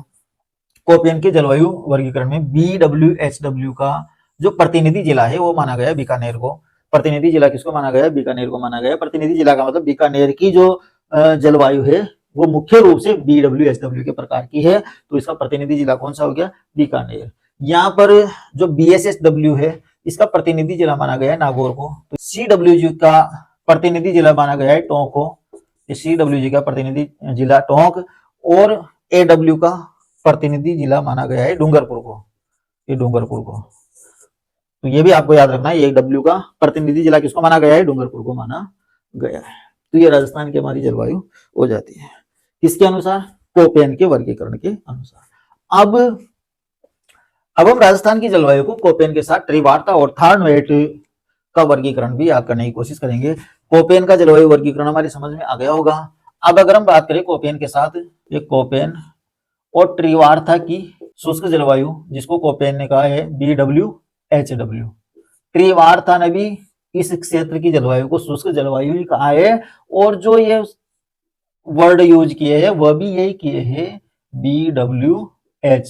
कोपेन के जलवायु वर्गीकरण में BWHW का जो प्रतिनिधि जिला है वो माना गया बीकानेर को। प्रतिनिधि जिला किसको माना गया, बीकानेर को माना गया। प्रतिनिधि जिला का मतलब बीकानेर की जो जलवायु है वो मुख्य रूप से BWHW के प्रकार की है, तो इसका प्रतिनिधि जिला कौन सा हो गया, बीकानेर। यहाँ पर जो BSHW है इसका प्रतिनिधि जिला माना गया है नागौर को। तो CWG का प्रतिनिधि जिला माना गया है टोंक को, CWG का प्रतिनिधि जिला टोंक, और AW का प्रतिनिधि जिला माना गया है डूंगरपुर को, ये डूंगरपुर को। तो ये भी आपको याद रखना है, AW का प्रतिनिधि जिला किसको माना गया है, डूंगरपुर को माना गया है। तो ये राजस्थान की हमारी जलवायु हो जाती है किसके अनुसार, कोपेन के वर्गीकरण के अनुसार। अब हम राजस्थान की जलवायु को कोपेन के साथ त्रिवार्ता और थार्नवेट का वर्गीकरण भी याद करने की कोशिश करेंगे। कोपेन का जलवायु वर्गीकरण हमारी समझ में आ गया होगा। अब अगर हम बात करें कोपेन के साथ, ये कोपेन और त्रिवार्ता की शुष्क जलवायु जिसको कोपेन ने कहा है BWHW, त्रिवार्ता ने भी इस क्षेत्र की जलवायु को शुष्क जलवायु ही कहा है, और जो ये वर्ड यूज किए हैं वह भी यही किए हैं BWH,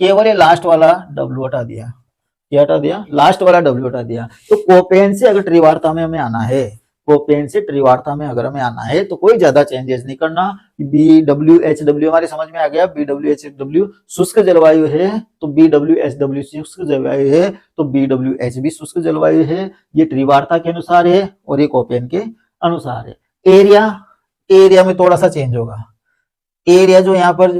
केवल ये लास्ट वाला W हटा दिया, क्या हटा दिया, लास्ट वाला W हटा दिया। तो कोपेन से अगर त्रिवार्ता में हमें आना है, कोपेन से त्रिवार्ता में अगर हमें आना है तो कोई ज्यादा चेंजेस नहीं करना। BWHW हमारे समझ में आ गया, BWHW शुष्क जलवायु है तो BWHW शुष्क जलवायु है, तो BWH भी शुष्क जलवायु है। ये त्रिवार्ता के अनुसार है और ये कोपेन के अनुसार है। एरिया में थोड़ा सा चेंज होगा। एरिया जो यहाँ पर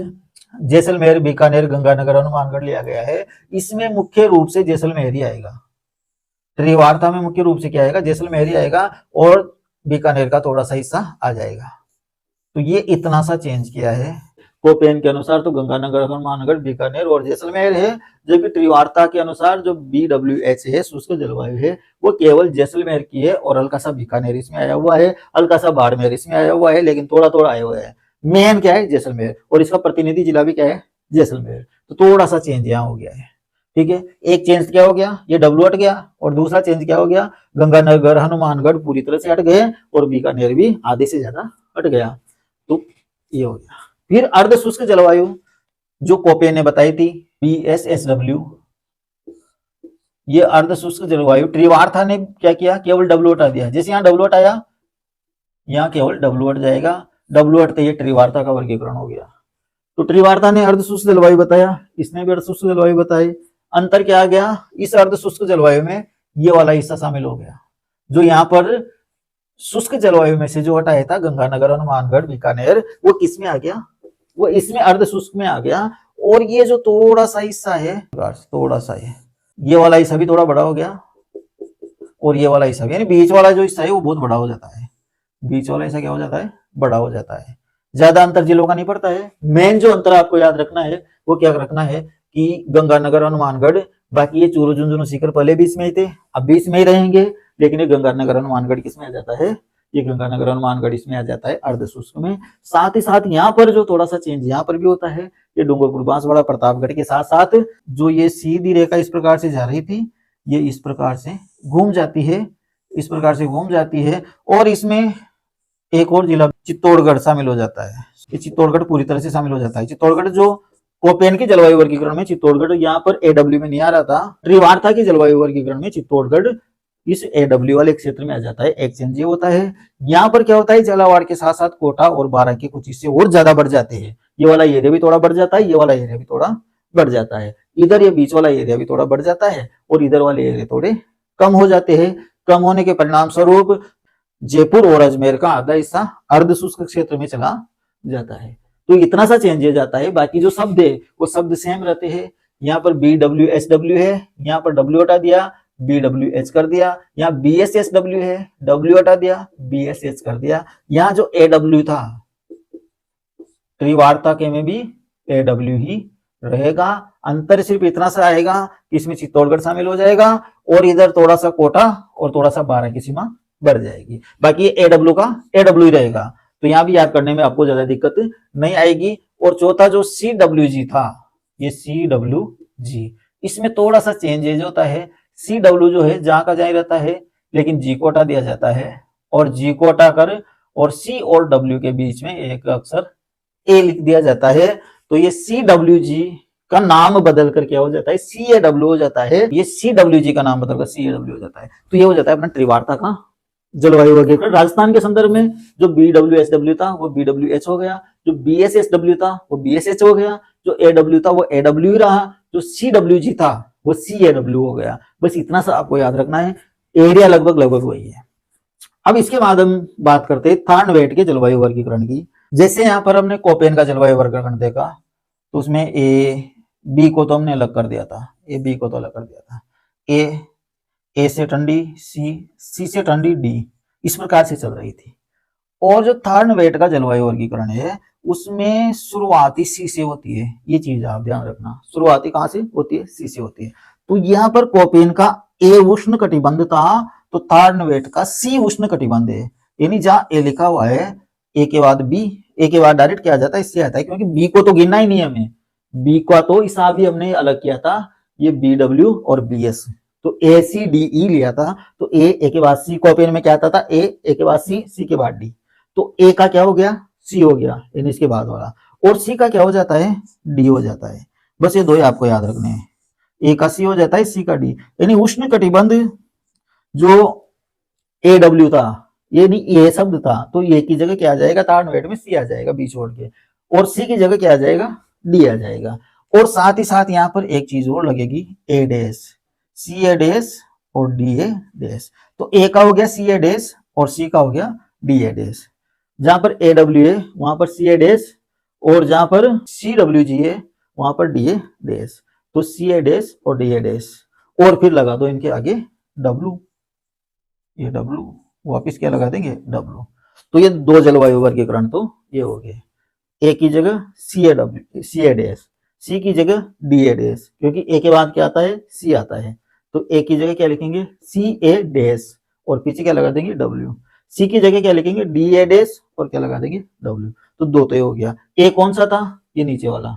जैसलमेर, बीकानेर, गंगानगर, हनुमानगढ़ लिया गया है, इसमें मुख्य रूप से जैसलमेर ही आएगा। त्रिवार्ता में मुख्य रूप से क्या आएगा, जैसलमेर ही आएगा, और बीकानेर का थोड़ा सा हिस्सा आ जाएगा। तो ये इतना सा चेंज किया है कोपेन के अनुसार, तो गंगानगर, हनुमानगढ़, बीकानेर और जैसलमेर है। जबकि त्रिवार्ता के अनुसार जो BWH है शुष्क जलवायु है वो केवल जैसलमेर की है, और हल्का सा बीकानेर इसमें आया हुआ है, हल्का सा बाड़मेर इसमें आया हुआ है, लेकिन थोड़ा थोड़ा आया हुआ है। मेन क्या है, जैसलमेर, और इसका प्रतिनिधि जिला भी क्या है, जैसलमेर। तो थोड़ा सा चेंज यहाँ हो गया है, ठीक है। एक चेंज क्या हो गया, ये W हट गया, और दूसरा चेंज क्या हो गया, गंगानगर, हनुमानगढ़ पूरी तरह से हट गए, और बीकानेर भी आधे से ज्यादा हट गया। तो ये हो गया। फिर अर्ध शुष्क जलवायु जो कोपेन ने बताई थी, BSSW, ये अर्ध शुष्क जलवायु। त्रिवार्था ने क्या किया, केवल डब्ल्यू हटा दिया। जैसे यहाँ डब्ल्यू आया, यहाँ केवल डब्ल्यू हट जाएगा, डब्ल्यू हटते ये त्रिवार्था का वर्गीकरण हो गया। तो त्रिवार्था ने अर्ध शुष्क जलवायु बताया, इसने भी अर्ध शुष्क जलवायु बताई। अंतर क्या आ गया, इस अर्ध शुष्क जलवायु में ये वाला हिस्सा शामिल हो गया। जो यहाँ पर शुष्क जलवायु में से जो हटाया था गंगानगर, हनुमानगढ़, बीकानेर, वो किस में आ गया, वो इसमें अर्ध शुष्क में आ गया। और ये जो थोड़ा सा हिस्सा है, थोड़ा सा है, ये वाला हिस्सा भी थोड़ा बड़ा हो गया, और ये वाला हिस्सा भी, यानी बीच वाला जो हिस्सा है वो बहुत बड़ा हो जाता है। बीच वाला हिस्सा क्या हो जाता है, बड़ा हो जाता है। ज्यादा अंतर जिलों का नहीं पड़ता है। मेन जो अंतर आपको याद रखना है वो क्या रखना है कि गंगानगर, हनुमानगढ़, बाकी ये चूरू, झुंझुनू, सीकर पहले बीच में ही थे, अब बीच में ही रहेंगे, लेकिन ये गंगानगर, हनुमानगढ़ किस में आ जाता है, ये गंगानगर, हनुमानगढ़ इसमें आ जाता है अर्ध शुष्क में। साथ ही साथ यहाँ पर जो थोड़ा सा चेंज यहाँ पर भी होता है, ये डूंगरपुर, बांसवाड़ा, प्रतापगढ़ के साथ साथ जो ये सीधी रेखा इस प्रकार से जा रही थी, ये इस प्रकार से घूम जाती है, इस प्रकार से घूम जाती है। और इसमें एक और जिला चित्तौड़गढ़ शामिल हो जाता है। ये चित्तौड़गढ़ पूरी तरह से शामिल हो जाता है। चित्तौड़गढ़ जो कोपेन के जलवायु वर्गीकरण में चित्तौड़गढ़ यहाँ पर AW में नहीं आ रहा था, त्रिवार्था के जलवायु वर्गीकरण में चित्तौड़गढ़ इस AW वाले क्षेत्र में आ जाता है। एक्सचेंज ये होता है, यहाँ पर क्या होता है, झालावाड़ के साथ साथ कोटा और बारां के कुछ हिस्से और ज्यादा बढ़ जाते हैं। ये वाला एरिया भी थोड़ा बढ़ जाता है, ये वाला एरिया भी थोड़ा बढ़ जाता है। इधर ये बीच वाला एरिया भी थोड़ा बढ़ जाता है, और इधर वाले एरिया थोड़े कम हो जाते हैं। कम होने के परिणाम स्वरूप जयपुर और अजमेर का आधा हिस्सा अर्ध शुष्क क्षेत्र में चला जाता है। तो इतना सा चेंज हो जाता है, बाकी जो शब्द है वो शब्द सेम रहते हैं। यहाँ पर BWSW है, यहाँ पर W हटा दिया, BWH कर दिया। यहाँ BSSW है, W हटा दिया, BSH कर दिया। यहाँ जो AW था त्रिवार्ता के में भी AW ही रहेगा। अंतर सिर्फ इतना सा आएगा कि इसमें चित्तौड़गढ़ शामिल हो जाएगा, और इधर थोड़ा सा कोटा और थोड़ा सा बारां की सीमा बढ़ जाएगी। बाकी AW का AW ही रहेगा, तो यहाँ भी याद करने में आपको ज्यादा दिक्कत नहीं आएगी। और चौथा जो CWG था, ये CWG, इसमें थोड़ा सा चेंजेज होता है। CW जो है जहां का जहां रहता है, लेकिन G को हटा दिया जाता है, और G को हटा कर और C और W के बीच में एक अक्षर A लिख दिया जाता है। तो ये CWG का नाम बदल कर क्या हो जाता है, CAW हो जाता है। ये CWG का नाम बदलकर CAW हो जाता है। तो ये हो जाता है अपना त्रिवार्ता का जलवायु वर्गीकरण। राजस्थान के संदर्भ में जो BWSW था वो BWH हो गया, जो BSSW था वो BSH हो गया, जो AW था वो AW ही रहा, जो CWG था वो CAW हो गया। बस इतना सा आपको याद रखना है, एरिया लगभग वही है। अब इसके बाद हम बात करते हैं थार्नवेट के जलवायु वर्गीकरण की। जैसे यहाँ पर हमने कोपेन का जलवायु वर्गीकरण देखा, तो उसमें B को तो हमने अलग कर दिया था, B को तो अलग कर दिया था। A से ठंडी, C से ठंडी, D, इस प्रकार से चल रही थी। और जो थार्नवेट का जलवायु वर्गीकरण है उसमें शुरुआती C से होती है। ये चीज आप ध्यान रखना, शुरुआती कहां से होती है, C से होती है। तो यहाँ पर कोपेन का A उष्ण कटिबंध था, तो थार्नवेट का C उष्ण कटिबंध है। यानी जहाँ A लिखा हुआ है, A के बाद B, A के बाद डायरेक्ट क्या आ जाता है, इससे आता है, क्योंकि B को तो गिनना ही नहीं हमें। B का तो हिसाब भी हमने अलग किया था, ये BW और BS, तो ACDE लिया था। तो A के बाद C, कोपेन में क्या आता था, A के बाद C के बाद D। तो A का क्या हो गया, C हो गया, यानी इसके बाद वाला, और C का क्या हो जाता है, D हो जाता है। बस ये दो ही आपको याद रखने हैं, A का C हो जाता है, C का D। यानी उष्ण कटिबंध जो AW था, ये नहीं A शब्द था, तो A की जगह क्या आ जाएगा, थार्नवेट में C आ जाएगा B छोड़ के, और C की जगह क्या आ जाएगा, D आ जाएगा। और साथ ही साथ यहाँ पर एक चीज और लगेगी, A डैश, CA डैश और DA डैश। तो A का हो गया CA डैश और C का हो गया DA डैश। जहां पर AW है वहां पर CA डैश, और जहां पर CWG है वहां पर DA डैश। तो CA डैश और DA डैश, और फिर लगा दो इनके आगे W, ये W, वापिस क्या लगा देंगे, W। तो ये दो जलवायु वर्गीकरण तो ये हो गए। A की जगह CA डैश, C की जगह DA डैश, क्योंकि A के बाद क्या आता है, C आता है। तो A की जगह क्या लिखेंगे, CA डैश, और पीछे क्या लगा देंगे, W। C की जगह क्या लिखेंगे, DA डैश, और क्या लगा देंगे, W। तो दो तो ये हो गया। A कौन सा था, ये नीचे वाला,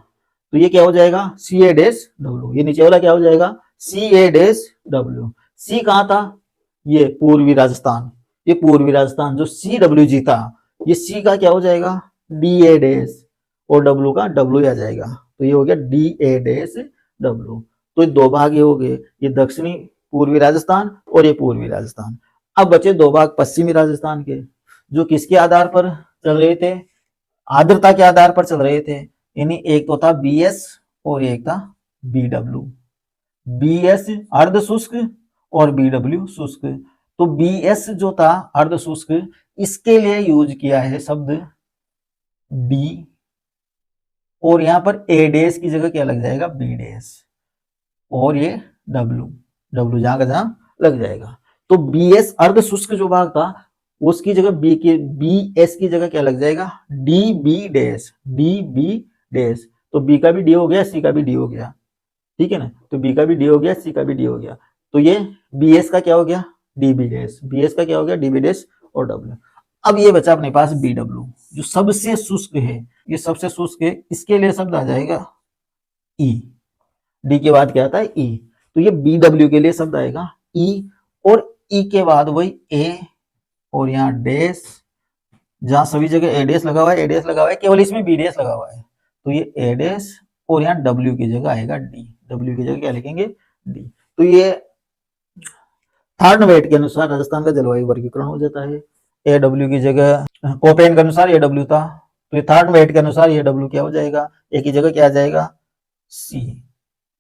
तो ये क्या हो जाएगा, CA डैश W। ये नीचे वाला क्या हो जाएगा, CA डैश W। C कहाँ था, ये पूर्वी राजस्थान, ये पूर्वी राजस्थान। जो CWG था, ये C का क्या हो जाएगा, DA डैश, और W का W आ जाएगा। तो ये हो गया DA डैश डब्लू। तो ये दो भाग ये हो गए, ये दक्षिणी पूर्वी राजस्थान और ये पूर्वी राजस्थान। अब बचे दो भाग पश्चिमी राजस्थान के, जो किसके आधार पर चल रहे थे, आर्द्रता के आधार पर चल रहे थे। यानी एक तो था बीएस और एक था बीडब्ल्यू। बीएस अर्ध शुष्क और बीडब्ल्यू शुष्क। तो बीएस जो था अर्ध शुष्क, इसके लिए यूज किया है शब्द डी, और यहां पर ए डैश की जगह क्या लग जाएगा, बी डैश, और ये डब्ल्यू, डब्ल्यू जहां का जहां लग जाएगा। तो बीएस अर्ध शुष्क जो भाग था उसकी जगह बी एस की जगह क्या लग जाएगा, D B dash, D B dash. तो बी का भी डी हो गया, सी का भी डी हो गया, ठीक है ना। तो बी का भी डी हो गया, सी का भी डी हो गया। तो ये बी एस का क्या हो गया, D B dash, B S का क्या हो गया, डी बी डैश और डब्ल्यू। अब ये बचा अपने पास बी डब्ल्यू, जो सबसे शुष्क है, ये सबसे शुष्क है, इसके लिए शब्द आ जाएगा ई। डी के बाद क्या आता है, ई। तो ये बी डब्ल्यू के लिए शब्द आएगा ई, और ई के बाद वही ए, और यहाँ डैश, जहां सभी जगह ए डैश लगा हुआ है, ए डैश लगा हुआ है, केवल इसमें बी डैश लगा हुआ है। तो ये ए डैश, और यहाँ डब्ल्यू की जगह आएगा डी, डब्ल्यू की जगह क्या लिखेंगे, डी। तो ये थर्ड वेट के अनुसार राजस्थान का जलवायु वर्गीकरण हो जाता है। ए डब्ल्यू की जगह कोपेन के अनुसार ए डब्ल्यू था, तो ये थर्ड वेट के अनुसार ये डब्ल्यू क्या हो जाएगा, ए की जगह क्या आ जाएगा, सी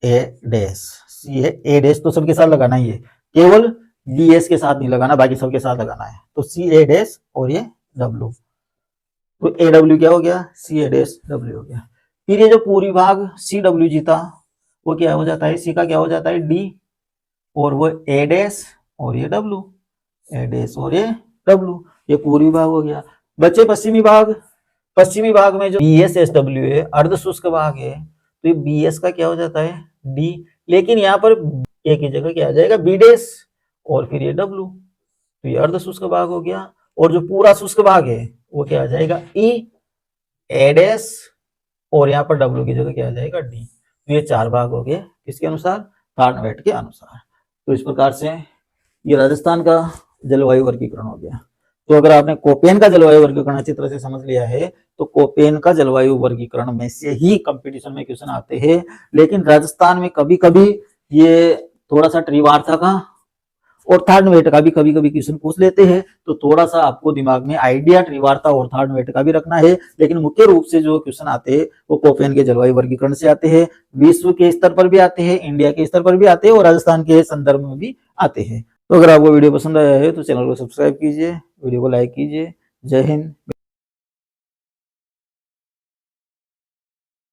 ए डैश। सी है, ए डैश तो सबके साथ लगाना ही है, केवल डी एस के साथ नहीं लगाना, बाकी सबके साथ लगाना है। तो सी ए डैश और ये डब्ल्यू, तो ए डब्ल्यू क्या हो गया, सी ए डैश डब्ल्यू हो गया। फिर ये जो पूरी भाग सी डब्ल्यू जी था वो क्या हो जाता है, सी का क्या हो जाता है, डी, और वो ए डैश और ये डब्ल्यू, ए डैश और ये डब्ल्यू। ये पूर्वी भाग हो गया। बचे पश्चिमी भाग। पश्चिमी भाग में जो बी एस एस डब्ल्यू है, अर्ध शुष्क भाग है, तो ये बी एस का क्या हो जाता है, डी, लेकिन यहाँ पर ए की जगह क्या आ जाएगा, बी डैश, और फिर ये डब्ल्यू। तो ये अर्ध शुष्क भाग हो गया। और जो पूरा शुष्क भाग है वो क्या आ जाएगा, ई, ए डैश, और यहाँ पर डब्ल्यू की जगह क्या आ जाएगा, डी। तो ये चार भाग हो गए किसके अनुसार, थार्डवेट के अनुसार। तो इस प्रकार से ये राजस्थान का जलवायु वर्गीकरण हो गया। तो अगर आपने कोपेन का जलवायु वर्गीकरण अच्छी तरह से समझ लिया है, तो कोपेन का जलवायु वर्गीकरण में से ही कंपटीशन में क्वेश्चन आते हैं। लेकिन राजस्थान में कभी कभी ये थोड़ा सा त्रिवार्ता का और थार्डवेट का भी कभी कभी क्वेश्चन पूछ लेते हैं, तो थोड़ा सा आपको दिमाग में आइडिया त्रिवार्ता और थार्डवेट का भी रखना है। लेकिन मुख्य रूप से जो क्वेश्चन आते हैं वो कोपेन के जलवायु वर्गीकरण से आते हैं, विश्व के स्तर पर भी आते हैं, इंडिया के स्तर पर भी आते हैं, और राजस्थान के संदर्भ में भी आते हैं। तो अगर आपको वीडियो पसंद आया है तो चैनल को सब्सक्राइब कीजिए, वीडियो को लाइक कीजिए। जय हिंद।